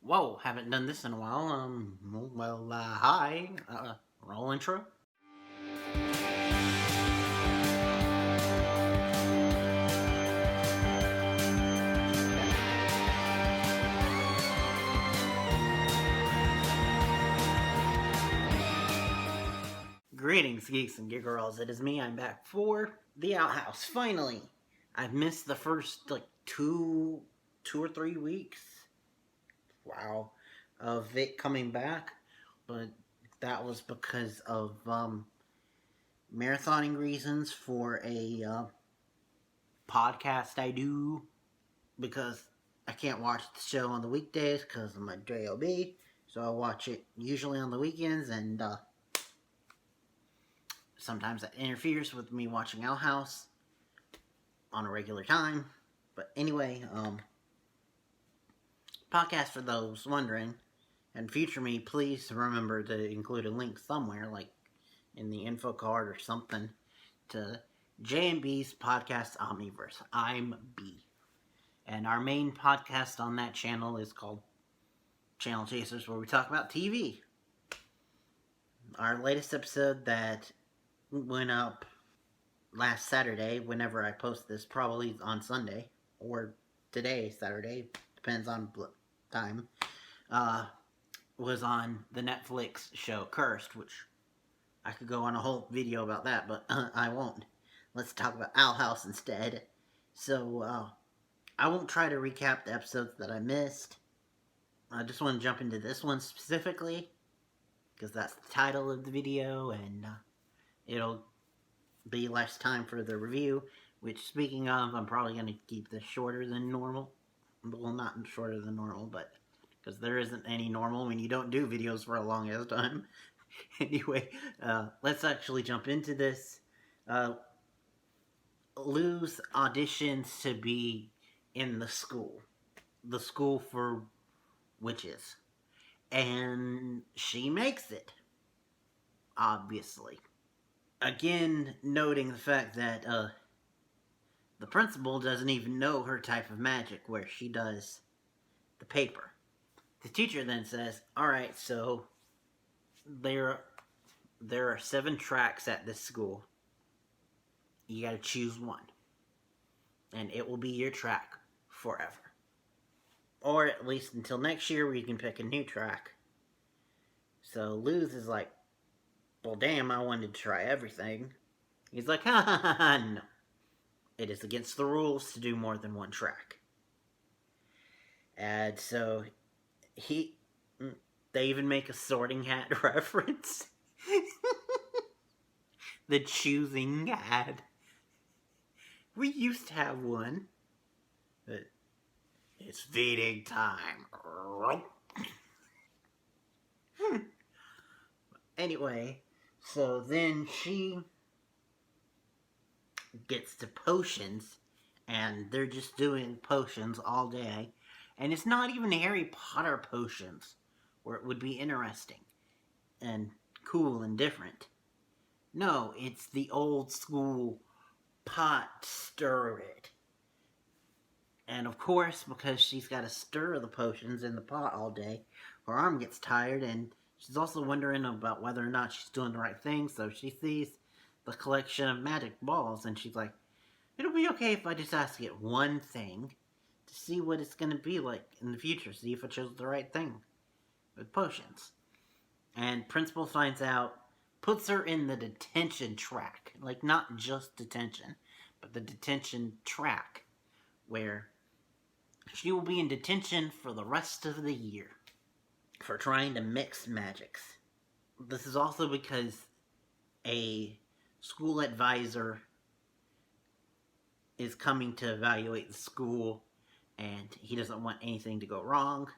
Whoa, haven't done this in a while. Hi. Roll intro. Greetings, geeks and girls. It is me. I'm back for the outhouse. Finally, I've missed the first two or 3 weeks. Wow, of it coming back, but that was because of marathoning reasons for a podcast I do, because I can't watch the show on the weekdays because of my job. So I watch it usually on the weekends, and sometimes that interferes with me watching Owl House on a regular time. But anyway, podcast for those wondering, and future me, please remember to include a link somewhere, like in the info card or something, to J&B's podcast Omniverse. I'm B. And our main podcast on that channel is called Channel Chasers, where we talk about TV. Our latest episode that went up last Saturday, whenever I post this, probably on Sunday, or today, Saturday, depends on time, was on the Netflix show Cursed, which I could go on a whole video about that, but I won't. Let's talk about Owl House instead. So, I won't try to recap the episodes that I missed. I just want to jump into this one specifically, because that's the title of the video, and it'll be less time for the review, which, speaking of, I'm probably going to keep this shorter than normal. Well, not shorter than normal, but because there isn't any normal when you don't do videos for a long ass time. Anyway, let's actually jump into this. Lou's auditions to be in the school for witches, and she makes it, obviously. Again, noting the fact that the principal doesn't even know her type of magic, where she does the paper. The teacher then says, alright, so there are 7 tracks at this school. You gotta choose one, and it will be your track forever. Or at least until next year, where you can pick a new track. So Luz is like, well, damn, I wanted to try everything. He's like, ha ha ha ha, no. It is against the rules to do more than one track. And so they even make a Sorting Hat reference. The choosing hat. We used to have one. But it's feeding time. Anyway, so then she gets to potions, and they're just doing potions all day. And it's not even Harry Potter potions, where it would be interesting and cool and different. No, it's the old school pot stir it. And of course, because she's got to stir the potions in the pot all day, her arm gets tired, and she's also wondering about whether or not she's doing the right thing. So she sees the collection of magic balls, and she's like, it'll be okay if I just ask it one thing to see what it's going to be like in the future, see if I chose the right thing with potions. And principal finds out, puts her in the detention track. Like, not just detention, but the detention track, where she will be in detention for the rest of the year for trying to mix magics. This is also because a school advisor is coming to evaluate the school, and he doesn't want anything to go wrong.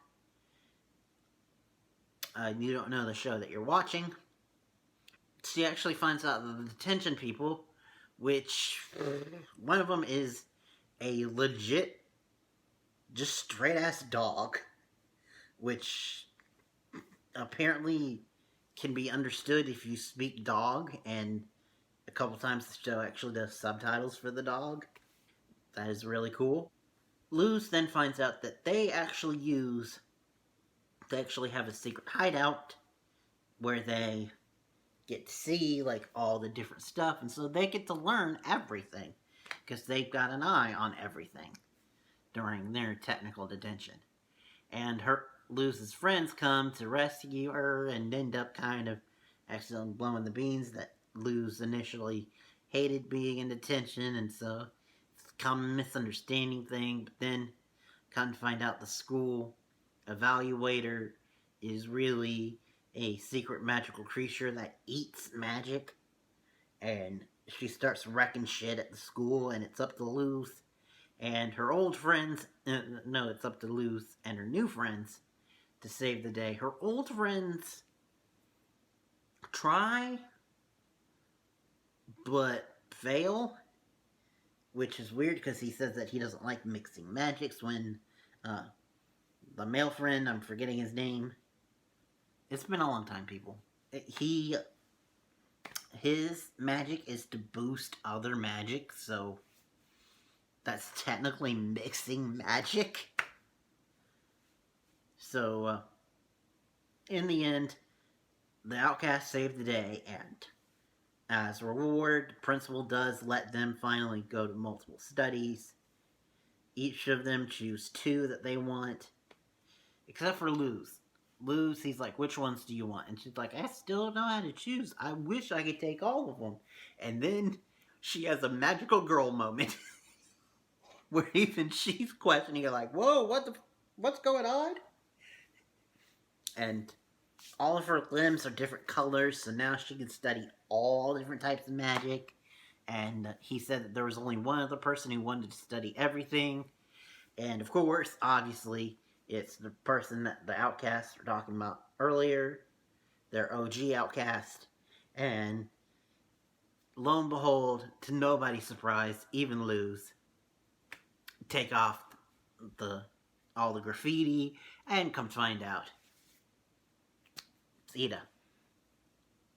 You don't know the show that you're watching. She actually finds out that the detention people, which one of them is a legit, just straight ass dog, which apparently can be understood if you speak dog, and a couple times the show actually does subtitles for the dog. That is really cool. Luz then finds out that they actually use They actually have a secret hideout where they get to see like all the different stuff, and so they get to learn everything because they've got an eye on everything during their technical detention. And her Luz's friends come to rescue her and end up kind of accidentally blowing the beans that Luz initially hated being in detention, and so it's a common misunderstanding thing. But then come to find out the school evaluator is really a secret magical creature that eats magic, and she starts wrecking shit at the school, and it's up to Luz and her old friends. No, it's up to Luz and her new friends to save the day. Her old friends try, but fail, which is weird because he says that he doesn't like mixing magics when the male friend, I'm forgetting his name. It's been a long time, people. His magic is to boost other magic, so that's technically mixing magic. So, in the end, the outcasts save the day, and as a reward, the principal does let them finally go to multiple studies. Each of them choose 2 that they want, except for Luz. Luz, he's like, which ones do you want? And she's like, I still don't know how to choose. I wish I could take all of them. And then she has a magical girl moment where even she's questioning it, like, whoa, what's going on? And all of her limbs are different colors, so now she can study all different types of magic. And he said that there was only one other person who wanted to study everything. And of course, obviously, it's the person that the outcasts were talking about earlier, their OG outcast. And lo and behold, to nobody's surprise, even Luz, take off all the graffiti, and come find out it's Ida,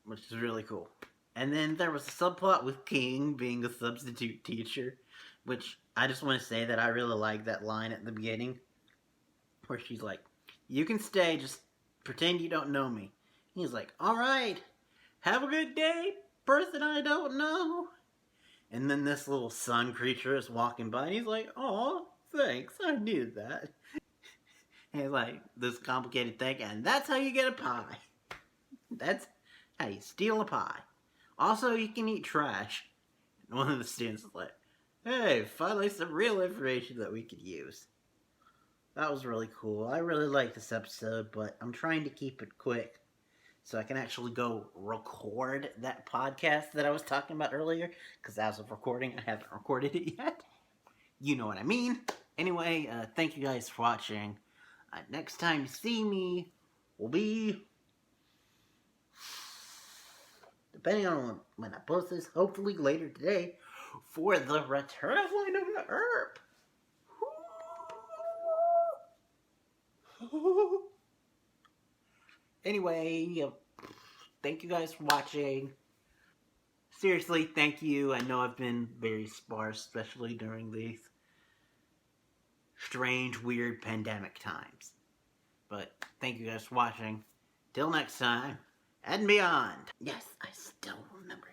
which is really cool. And then there was a subplot with King being a substitute teacher, which I just want to say that I really like that line at the beginning, where she's like, you can stay, just pretend you don't know me. He's like, alright, have a good day, person I don't know. And then this little sun creature is walking by, and he's like, aw, thanks, I knew that. And he's like, this complicated thing, and that's how you get a pie. That's how you steal a pie. Also, you can eat trash. And one of the students is like, hey, finally some real information that we could use. That was really cool. I really like this episode, but I'm trying to keep it quick so I can actually go record that podcast that I was talking about earlier, because as of recording, I haven't recorded it yet. You know what I mean. Anyway, thank you guys for watching. Next time you see me will be, depending on when I post this, hopefully later today, for the return of Line of the Herb. Anyway, thank you guys for watching. Seriously, thank you. I know I've been very sparse, especially during these strange, weird pandemic times. But thank you guys for watching. Till next time, and beyond. Yes, I still remember